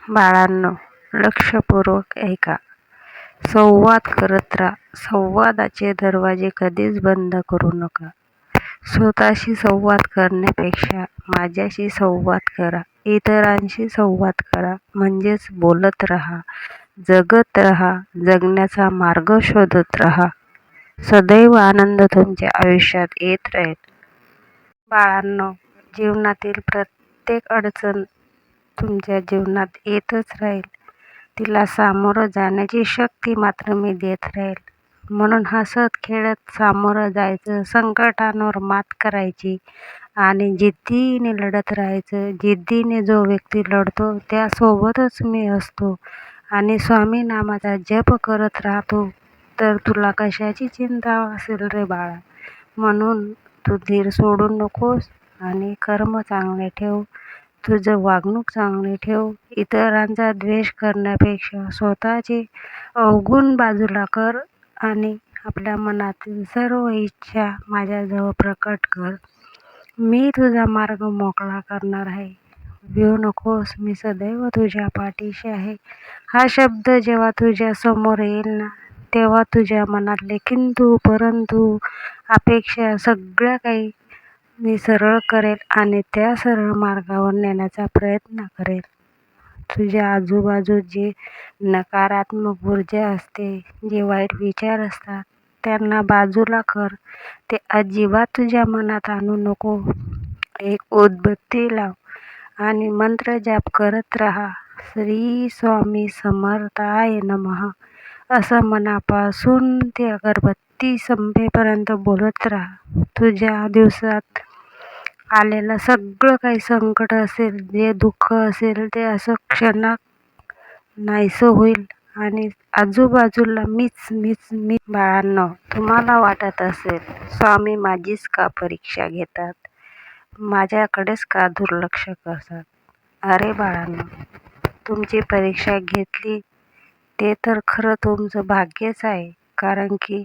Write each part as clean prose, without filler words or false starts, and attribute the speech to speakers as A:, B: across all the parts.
A: बाळांनो, लक्षपूर्वक ऐका. संवाद करत राहा. संवादाचे दरवाजे कधीच बंद करू नका. स्वतःशी संवाद करण्यापेक्षा माझ्याशी संवाद करा. इतरांशी संवाद करा. म्हणजेच बोलत राहा, जगत राहा, जगण्याचा मार्ग शोधत राहा. सदैव आनंद तुमच्या आयुष्यात येत राहील. बाळांनो, जीवनातील प्रत्येक अडचण तुमच्या जीवनात येतच राहील. तिला सामोरं जाण्याची शक्ती मात्र मी देत राहील. म्हणून हसत खेळत सामोरं जायचं, संकटांवर मात करायची आणि जिद्दीने लढत राहायचं. जिद्दीने जो व्यक्ती लढतो त्यासोबतच मी असतो आणि स्वामी नामाचा जप करत राहतो. तर तुला कशाची चिंता असेल रे बाळा. म्हणून तू धीर सोडू नकोस आणि कर्म चांगले ठेव. तुझं वागणूक चांगली ठेव. इतरांचा द्वेष करण्यापेक्षा स्वतःचे अवगुण बाजूला कर आणि आपल्या मनातील सर्व इच्छा माझ्याजवळ प्रकट कर. मी तुझा मार्ग मोकळा करणार आहे. भिऊ नकोस, मी सदैव तुझ्या पाठीशी आहे. हा शब्द जेव्हा तुझ्या समोर येईल ना, तेव्हा तुझ्या मनातले किंतु, परंतु, अपेक्षा सगळ्या काही मी सरळ करेल आणि त्या सरळ मार्गावर नेण्याचा प्रयत्न करेल. तुझ्या आजूबाजू जे नकारात्मक ऊर्जा असते, जे वाईट विचार असतात, त्यांना बाजूला कर. ते अजिबात तुझ्या मनात आणू नको. एक उदबत्ती लाव आणि मंत्र जाप करत राहा. श्री स्वामी समर्थाय नमः असं मनापासून ते अगरबत्ती संपेपर्यंत बोलत राहा. तुझ्या दिवसात आलेलं सगळं काही संकट असेल, जे दुःख असेल, ते असं क्षणात नाहीसं होईल आणि आजूबाजूला मीच. बाळांनो, तुम्हाला वाटत असेल स्वामी माझीच का परीक्षा घेतात, माझ्याकडेच का दुर्लक्ष करतात. अरे बाळांनो, तुमची परीक्षा घेतली ते तर खरं तुमचं भाग्यच आहे. कारण की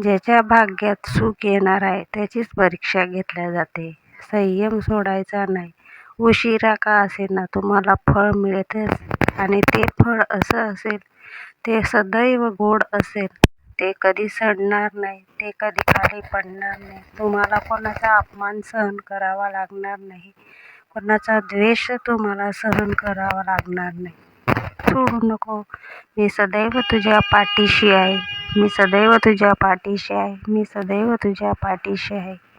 A: ज्याच्या भाग्यात सुख येणार आहे त्याचीच परीक्षा घेतल्या जाते. संयम सोडायचा नाही. उशिरा का असेना तुम्हाला फळ मिळतेच आणि ते फळ असं असेल, ते सदैव गोड असेल. ते कधी सडणार नाही, ते कधी खाली पडणार नाही. तुम्हाला कोणाचा अपमान सहन करावा लागणार नाही. कोणाचा द्वेष तुम्हाला सहन करावा लागणार नाही. सोडू नको. मी सदैव तुझ्या पाठीशी आहे. मी सदैव तुझ्या पाठीशी आहे. मी सदैव तुझ्या पाठीशी आहे.